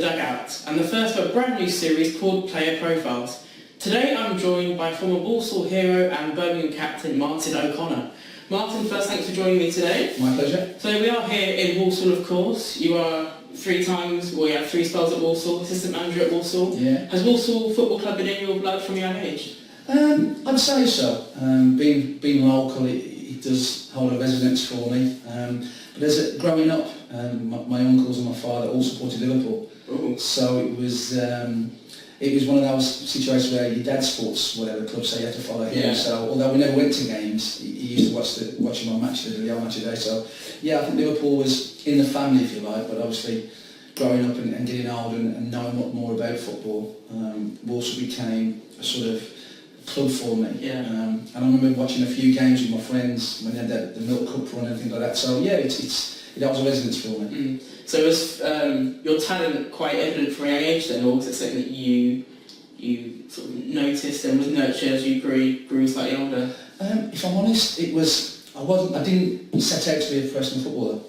Dugout, and the first of a brand new series called Player Profiles. Today I'm joined by former Walsall hero and Birmingham captain Martin O'Connor. Martin, first, thanks for joining me today. My pleasure. So we are here in Walsall, of course. You are you had 3 spells at Walsall, assistant manager at Walsall. Yeah. Has Walsall Football Club been in your blood from a young age? I'd say so. Being local, it does hold a resonance for me. But growing up, my uncles and my father all supported Liverpool. Ooh. So it was one of those situations where your dad supports whatever club, so you have to follow him. Yeah. So although we never went to games, he used to watch him on match of the match of the day. So yeah, I think Liverpool was in the family, if you like. But obviously, growing up and getting older and knowing more about football, Walsall became a sort of club for me. Yeah. And I remember watching a few games with my friends when they had the Milk Cup run and things like that. So yeah, it has a resonance for me. So was your talent quite evident from a young age then, or was it something that you sort of noticed and was nurtured as you grew slightly older? If I'm honest, I didn't set out to be a professional footballer.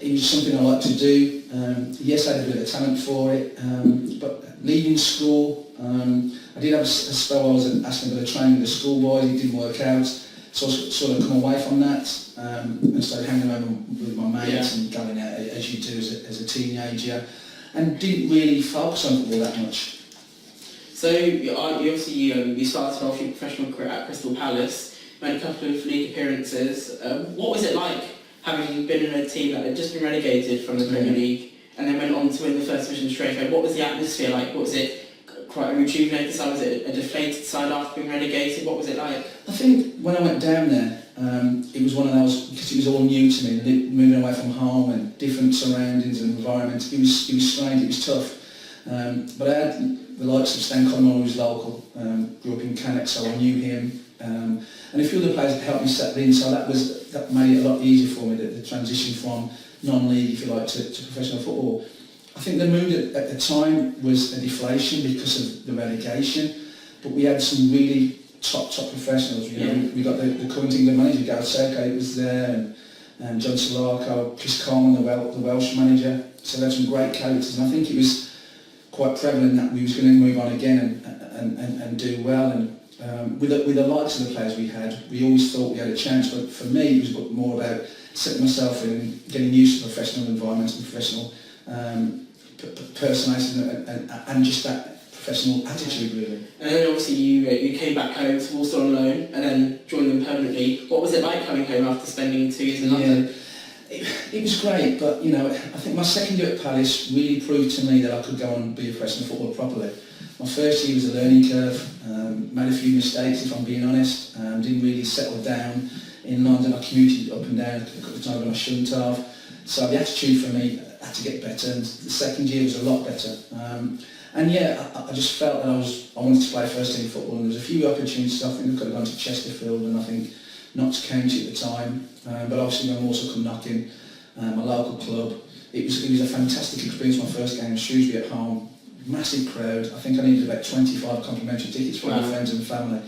It was something I liked to do. Yes, I had a bit of talent for it, but leaving school, I did have a spell where I was asking a bit of training with the schoolboys. It didn't work out, so I sort of come away from that and started hanging around with my mates and going out as you do as a teenager, and didn't really focus on football that much. So you started off your professional career at Crystal Palace, made a couple of league appearances. What was it like having been in a team that had just been relegated from the Premier League and then went on to win the First Division straight away? What was the atmosphere like? What was it? Quite a rejuvenated side? Was it a deflated side after being relegated? What was it like? I think when I went down there, it was one of those, because it was all new to me, moving away from home and different surroundings and environments. It was strange, it was tough. But I had the likes of Stan Conmore, who was local, grew up in Cannock, so I knew him. And a few other players that helped me settle in, so that made it a lot easier for me, the transition from non-league, if you like, to professional football. I think the mood at the time was a deflation because of the relegation, but we had some really top professionals. We got the current England manager, Gareth Southgate was there, and John Solarco, Chris Coleman, the Welsh manager. So they had some great characters, and I think it was quite prevalent that we was going to move on again and do well. And with the likes of the players we had, we always thought we had a chance. But for me, it was more about setting myself in and getting used to professional environments and professional personality and just that professional attitude, really. And then obviously you came back home to Walsall on loan and then joined them permanently. What was it like coming home after spending 2 years in London? It was great, but I think my second year at Palace really proved to me that I could go on and be a professional footballer properly. My first year was a learning curve, made a few mistakes if I'm being honest, didn't really settle down in London. I commuted up and down a couple of times when I shouldn't have. So the attitude for me had to get better, and the second year was a lot better. I just felt that I wanted to play first team football, and there was a few opportunities. I think I could have gone to Chesterfield, and I think Notts County at the time. But obviously when Walsall come knocking, my local club, it was a fantastic experience. My first game, Shrewsbury at home, massive crowd. I think I needed about 25 complimentary tickets for my friends and family.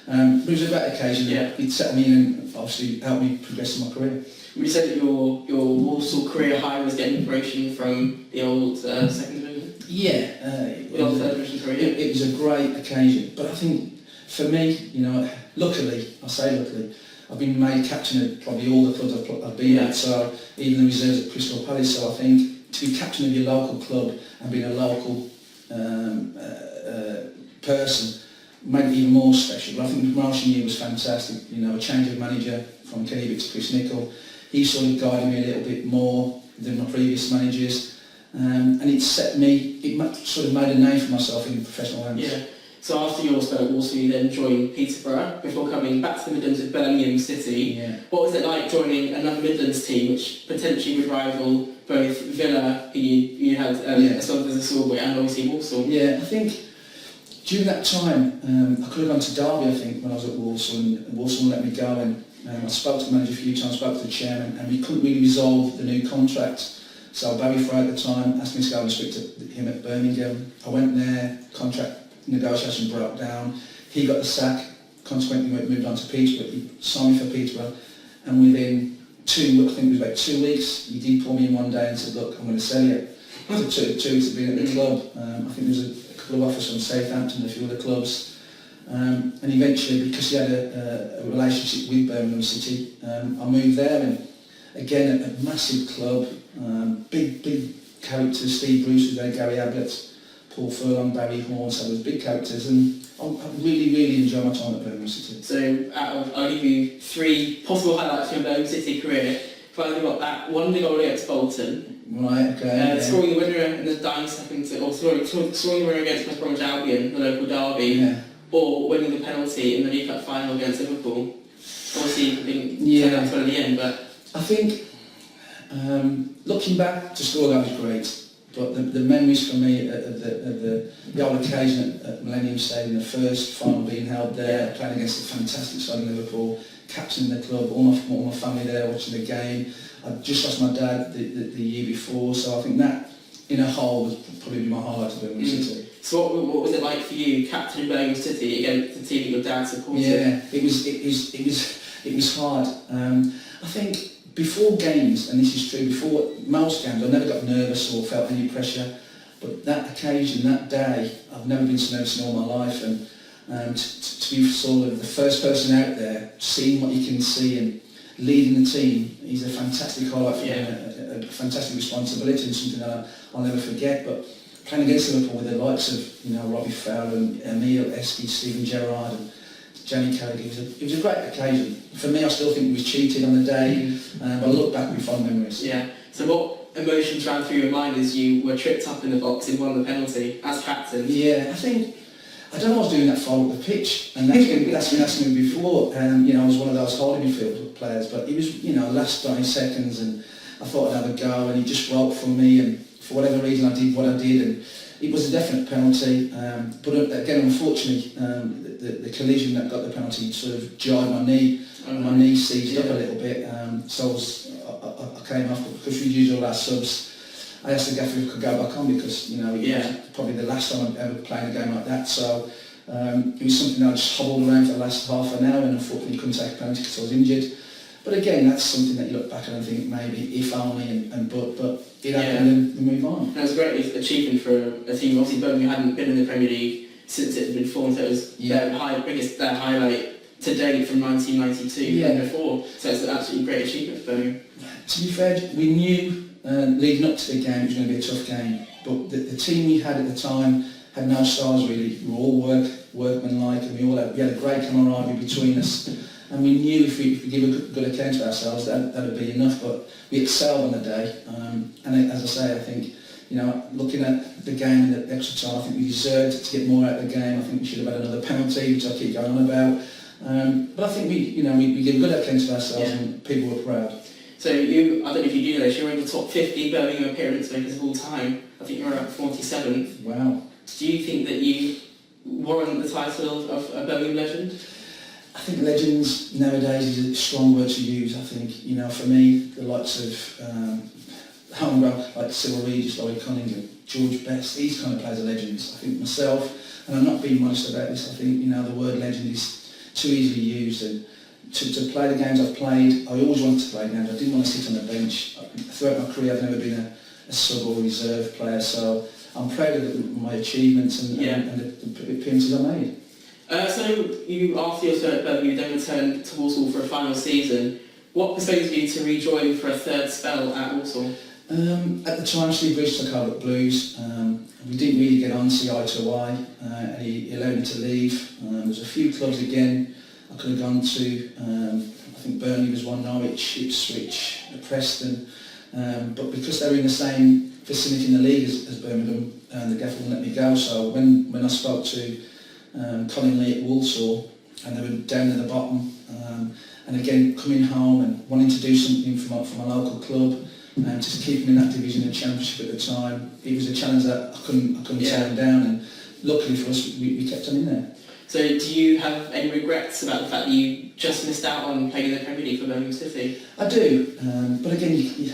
But it was a great occasion. Yeah. It settled me in and obviously helped me progress in my career. Would you say that your Walsall career high was getting inspiration from the old second division? Yeah. The old third division career? It was a great occasion. But I think for me, luckily, I've been made captain of probably all the clubs I've been at, so even the reserves at Crystal Palace. So I think to be captain of your local club and being a local person made it even more special. But I think the promotion year was fantastic. A change of manager from Kenny Vick to Chris Nicholl. He sort of guided me a little bit more than my previous managers, and it sort of made a name for myself in professional ranks. Yeah. So after your spell at Walsall, you then joined Peterborough before coming back to the Midlands with Birmingham City. Yeah. What was it like joining another Midlands team, which potentially would rival both Villa, who you had as well as a schoolboy, and obviously Walsall? Yeah, I think during that time, I could have gone to Derby, I think, when I was at Walsall, and Walsall let me go. And I spoke to the manager a few times, spoke to the chairman, and we couldn't really resolve the new contract. So Barry Fry at the time asked me to go and speak to him at Birmingham. I went there, contract negotiation broke down. He got the sack, consequently moved on to Peterborough. He signed me for Peterborough, and within I think it was about 2 weeks, he did pull me in one day and said, look, I'm going to sell you. the two to being at the club. I think there was a couple of offers from Southampton, a few other clubs. And eventually, because he had a relationship with Birmingham City, I moved there, and again a massive club, big characters. Steve Bruce was there, Gary Ablett, Paul Furlong, Barry Horn, so there was big characters, and I really enjoyed my time at Birmingham City. So I'll give you 3 possible highlights from your Birmingham City career. Finally got that one big goal against Bolton. Right, okay. Scoring the winner in the dying seconds, or scoring the winner against West Bromwich Albion, the local derby. Yeah. Or winning the penalty in the League Cup final against Liverpool. Obviously, didn't turn out well in the end, but I think looking back, to score that was great. But the memories for me of the old occasion at Millennium Stadium, the first final being held there, playing against a fantastic side in Liverpool, captaining the club, all my family there watching the game. I'd just lost my dad the year before, so I think that in a whole was probably my highlight of Birmingham City. So what was it like for you, captaining Birmingham City against the team that your dad supported? Yeah, it was hard. I think before games, and this is true, before most games, I never got nervous or felt any pressure. But that occasion, that day, I've never been so nervous in all my life, and to be sort of the first person out there, seeing what you can see and leading the team is a fantastic highlight for me, a fantastic responsibility and something that I'll never forget. But playing against Liverpool with the likes of Robbie Fowler and Emile Esky, Stephen Gerrard and Johnny Carragher, it was a great occasion. For me, I still think we was cheated on the day, but I look back with fond memories. Yeah. So what emotions ran through your mind as you were tripped up in the box and won the penalty as captain? Yeah, I don't know, I was doing that far up the pitch, and that's been asked me before. I was one of those holding midfield players, but it was last 90 seconds, and I thought I'd have a go, and he just broke from me, and for whatever reason I did what I did, and it was a definite penalty. But again, unfortunately, the collision that got the penalty sort of jarred my knee. My knee seized up a little bit, so I came off. But because we used all our subs, I asked the gaffer if we could go back on, because it was probably the last time I'd ever played a game like that. So it was something that I just hobbled around for the last half an hour, and unfortunately couldn't take a penalty because I was injured. But again, that's something that you look back and think maybe if only, but it happened and we move on. That was a great achievement for a team. Obviously, Birmingham hadn't been in the Premier League since it had been formed, so it was their biggest highlight to date from 1992 and before. So it's an absolutely great achievement for Birmingham. To be fair, we knew leading up to the game it was going to be a tough game, but the team we had at the time had no stars really. We were all workmanlike, and we had a great camaraderie between us. And we knew if we give a good account of ourselves, that would be enough. But we excelled on the day, and as I say, I think looking at the game and the extra time, I think we deserved to get more out of the game. I think we should have had another penalty, which I keep going on about. But I think we give a good account of ourselves, and people were proud. So I don't know if you do know this, you're in the top 50 Birmingham appearance makers of all time. I think you're at 47th. Wow. Do you think that you warrant the title of a Birmingham legend? I think legends nowadays is a strong word to use. I think, for me, the likes of homegrown, like Cyril Regis, Laurie Cunningham, George Best, these kind of players are legends. I think myself, and I'm not being modest about this, I think, the word legend is too easily used. And to play the games I've played, I always wanted to play games. I didn't want to sit on the bench. Throughout my career, I've never been a sub or reserve player, so I'm proud of my achievements and the appearances I made. So you, after your third Birmingham, you then returned to Walsall for a final season. What persuaded you to rejoin for a third spell at Walsall? At the time, Steve Bruce took over at Blues. We didn't really get on, see eye to eye, and he allowed me to leave. There's a few clubs again I could have gone to. I think Burnley was one, Norwich, Ipswich, Preston. But because they were in the same vicinity in the league as Birmingham, the gaffer wouldn't let me go. So when I spoke to Colin Lee at Walsall, and they were down at the bottom, and again coming home and wanting to do something from a local club, just keeping in that division and championship at the time, it was a challenge that I couldn't turn down, and luckily for us we kept on in there. So do you have any regrets about the fact that you just missed out on playing in the Premier League for Birmingham City? I do, but again,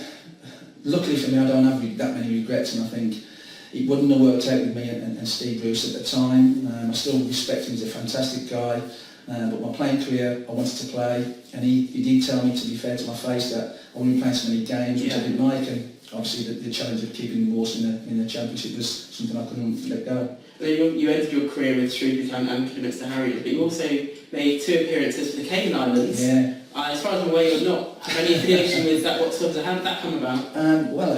luckily for me I don't have that many regrets, and I think it wouldn't have worked out with me and Steve Bruce at the time. I still respect him, he's a fantastic guy, but my playing career, I wanted to play, and he did tell me, to be fair to my face, that I wouldn't be playing so many games, which I didn't like, and obviously the challenge of keeping Walsall in the Championship was something I couldn't let go. You ended your career with Shrewsbury Town and Kidderminster Harriers, but you also made 2 appearances for the Cayman Islands. Yeah. As far as I'm aware, you're not have any affiliation with that whatsoever. How did that come about? Well,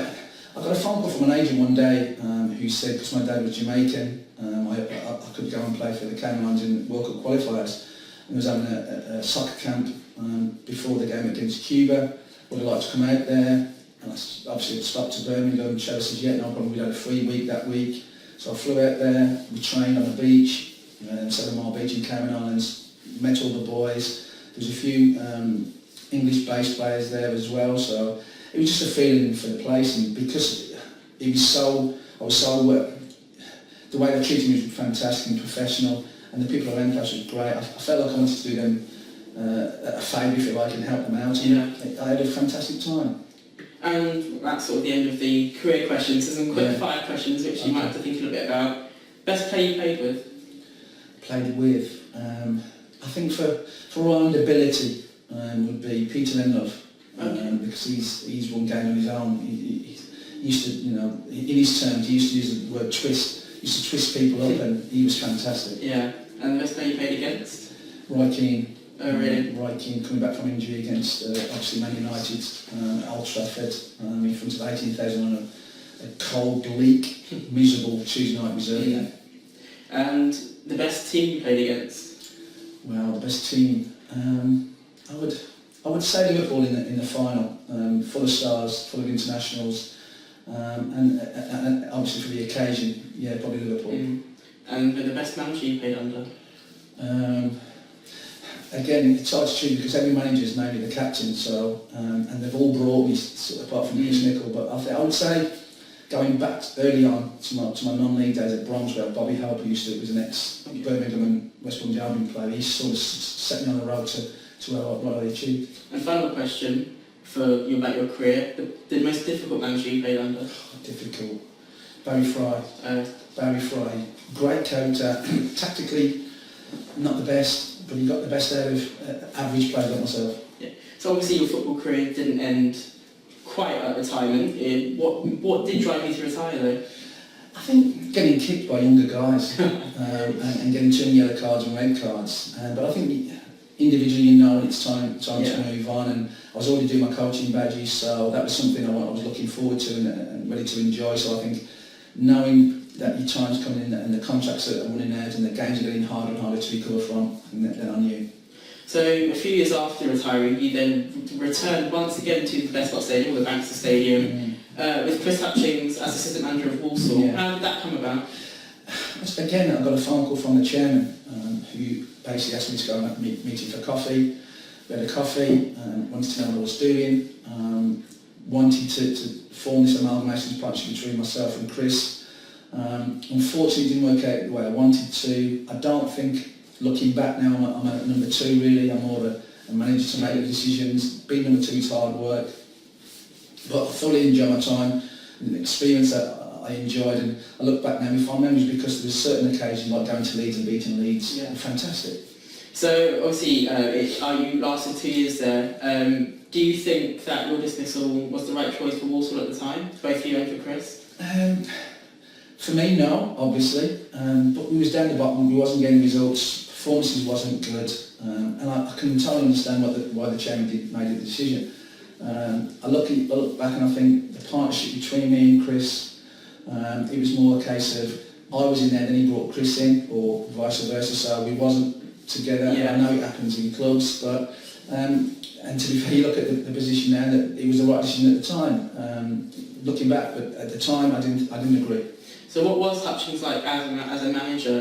I got a phone call from an agent one day who said, because my dad was Jamaican, I could go and play for the Cayman Islands in World Cup qualifiers. And I was having a soccer camp before the game against Cuba. Would I like to come out there? And I obviously had stopped to Birmingham, and Cheryl said, yeah, no problem, we had a free week that week. So I flew out there, we trained on the beach, 7 Mile Beach in Cayman Islands, met all the boys. There was a few English-based players there as well, so it was just a feeling for the place, and because it was the way they treated me was fantastic and professional, and the people around the place were great. I felt like I wanted to do them a favour, if you like, and help them out. And I had a fantastic time. And that's sort of the end of the career questions. There's some quick fire questions which you might have to think a little bit about. Best player you played with? Played with, I think for all-round ability would be Peter Lenlove, because he's won game on his own. He used to, in his terms, he used to use the word twist. He used to twist people up, and he was fantastic. Yeah. And the best player you played against? Roy Keane. Oh, really? Roy Keane coming back from injury against obviously Man United, Old Trafford, in front of 18,000 on a cold, bleak, miserable Tuesday night reserve. Yeah. And the best team you played against? Well, the best team, I would say Liverpool in the final, full of stars, full of internationals, and obviously for the occasion, yeah, probably Liverpool. And the best manager you played under? Again, it's hard to choose because every manager is mainly the captain, so and they've all brought me, apart from Chris Nicholl. But I would say, going back early on to my non-league days at Bromsgrove, Bobby Halper was an ex-Birmingham and West Bromwich Albion player. He sort of set me on the road to what I achieved. And final question for you about your career: the most difficult manager you played under? Difficult. Barry Fry. Barry Fry, great character, tactically not the best, but he got the best out of average players like myself. Yeah. So obviously your football career didn't end quite at retirement. What did drive you to retire though? I think getting kicked by younger guys and getting too many yellow cards and red cards. But I think individually you know it's time to move on, and I was already doing my coaching badges, so that was something I was looking forward to and ready to enjoy. So I think knowing that your time's coming in and the contracts are running out and the games are getting harder and harder to recover from, and then I knew. So a few years after retiring, you then returned once again to the Bestcott Stadium, or the Bankster Stadium, with Chris Hutchings as assistant manager of Walsall. Yeah. How did that come about? Again, I got a phone call from the chairman, who basically asked me to go and meet him for coffee. We had a coffee, wanted to know what I was doing, wanted to form this amalgamation partnership between myself and Chris. Unfortunately, it didn't work out the way I wanted to. I don't think, looking back now, I'm at number 2 really. I'm more of a manager to make the decisions. Being number 2 is hard work, but I thoroughly enjoyed my time, an experience that I enjoyed, and I look back now with fond memories because there's certain occasions like going to Leeds and beating Leeds. Yeah. Fantastic. So obviously, you lasted 2 years there. Do you think that your dismissal was the right choice for Walsall at the time, both for you and for Chris? For me, no, obviously, but we was down the bottom, we wasn't getting results, performances wasn't good, and I can totally understand why the chairman made the decision. I look back and I think the partnership between me and Chris, it was more a case of I was in there, then he brought Chris in, or vice versa, so we wasn't together. Yeah. I know it happens in clubs, but and to be fair, you look at the position now, that it was the right decision at the time. Looking back, but at the time I didn't agree. So what was Hutchings like as a manager,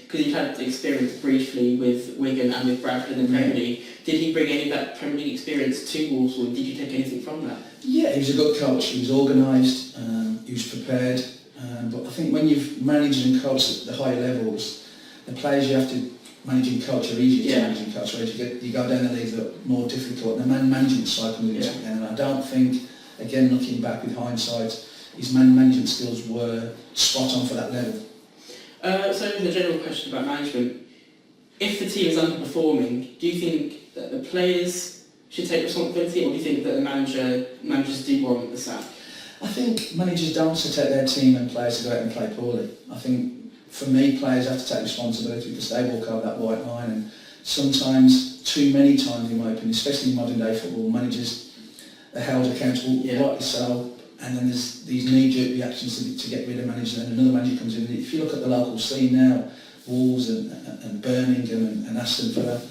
because you've had experience briefly with Wigan and with Bradford in the Premier League? Did he bring any of that Premier League experience to Walsall? Did you take anything from that? Yeah, he was a good coach. He was organised. He was prepared. But I think when you've managed and coached at the higher levels, the players you have to manage and coach are easier to manage and coach. Whereas you go down the leagues that are more difficult. The management cycle is and I don't think, again looking back with hindsight, his management skills were spot on for that level. So the general question about management, if the team is underperforming, do you think that the players should take responsibility, or do you think that the managers do warrant the sack? I think managers don't set out their team and players to go out and play poorly. I think for me, players have to take responsibility because they walk over that white line, and sometimes, too many times in my opinion, especially in modern day football, managers are held accountable, rightly so, and then there's these knee-jerk reactions to get rid of managers, and another manager comes in. If you look at the local scene now, Wolves and Birmingham and Aston Villa,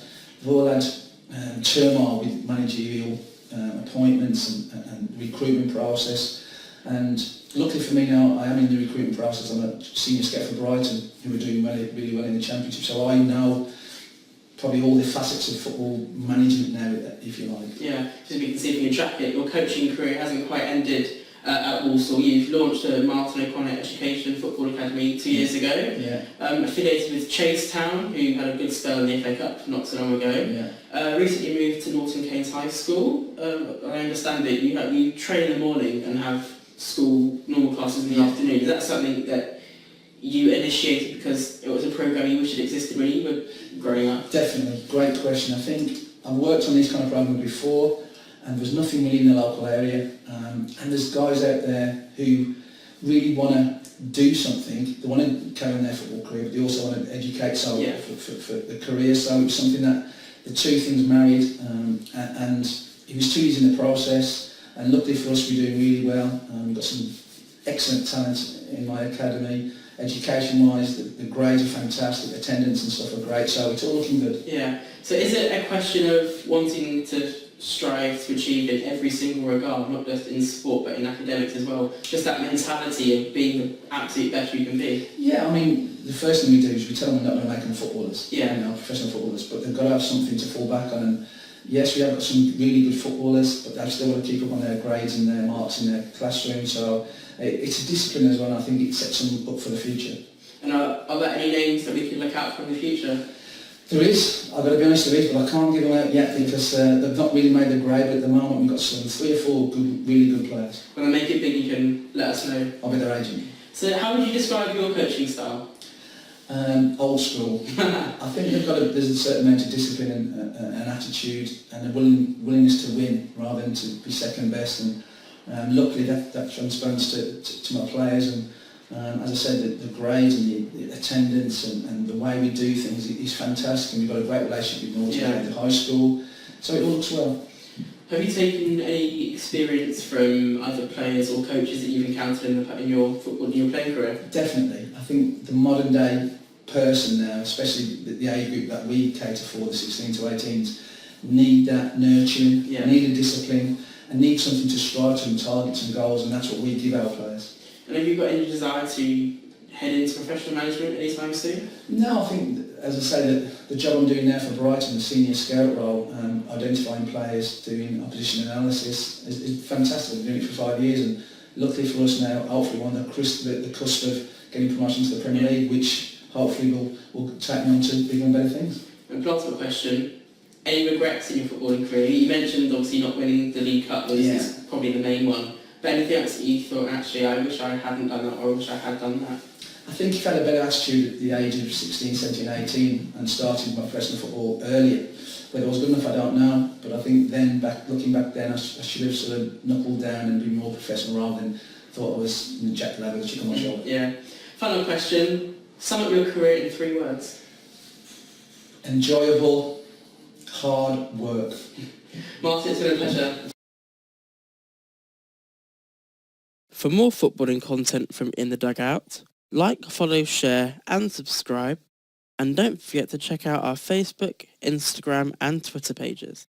they've all had turmoil with managerial appointments and recruitment process. And luckily for me now, I am in the recruitment process. I'm a senior scout for Brighton, who are doing really well in the Championship. So I know probably all the facets of football management now, if you like. Yeah, so we can see from your jacket, your coaching career hasn't quite ended at Walsall. You've launched a Martin O'Connor Education Football Academy 2 years ago, affiliated with Chase Town, who had a good spell in the FA Cup not so long ago. Recently moved to Norton Keynes High School. I understand that you train in the morning and have school normal classes in the afternoon. Is that something that you initiated because it was a programme you wished had existed when you were growing up? Definitely, great question. I think I've worked on these kind of programmes before, and there's nothing really in the local area, and there's guys out there who really want to do something. They want to carry on their football career, but they also want to educate for the career. So it was something that the two things married, and it was 2 years in the process, and luckily for us we're doing really well. We've got some excellent talent in my academy. Education-wise, the grades are fantastic, attendance and stuff are great, so it's all looking good. Yeah. So is it a question of wanting to strive to achieve in every single regard, not just in sport but in academics as well? Just that mentality of being the absolute best you can be? Yeah, I mean, the first thing we do is we tell them we're not going to make them footballers, professional footballers, but they've got to have something to fall back on. And yes, we have got some really good footballers, but they've still got to keep up on their grades and their marks in their classroom. So it's a discipline as well, and I think it sets them up for the future. And are there any names that we can look out for in the future? There is, I've got to be honest, there is, but I can't give them out yet because they've not really made the grade, but at the moment we've got some 3 or 4 really good players. When they make it big, you can let us know. I'll be their agent. So how would you describe your coaching style? Old school. I think there's a certain amount of discipline and attitude and a willingness to win rather than to be second best, and luckily that transfers to my players, and as I said, the grades and the attendance and the way we do things is fantastic, and we've got a great relationship with Norton, the high school, so it all looks well. Have you taken any experience from other players or coaches that you've encountered in your playing career? Definitely. I think the modern day person now, especially the age group that we cater for, the 16 to 18s, need that nurturing, need a discipline, and need something to strive to and targets and goals, and that's what we give our players. And have you got any desire to head into professional management anytime soon? No, I think, as I say, that the job I'm doing now for Brighton, the senior scout role, identifying players, doing opposition analysis, is fantastic. I've been doing it for 5 years, and luckily for us now, hopefully we're on the cusp of getting promotion to the Premier League, which hopefully will take me on to bigger and better things. And penultimate question, any regrets in your footballing career? You mentioned obviously not winning the League Cup was probably the main one, but anything else that you thought, actually, I wish I hadn't done that, or I wish I had done that? I think if I had a better attitude at the age of 16, 17, 18 and started my professional football earlier. Whether I was good enough, I don't know, but I think then, looking back then, I should have sort of knuckled down and been more professional rather than thought I was in the Jack the Lad with a chip on my shoulder. Yeah. Final question, sum up your career in 3 words. Enjoyable, hard work. Martin, it's been a pleasure. For more footballing content from In the Dugout, like, follow, share and subscribe, and don't forget to check out our Facebook, Instagram and Twitter pages.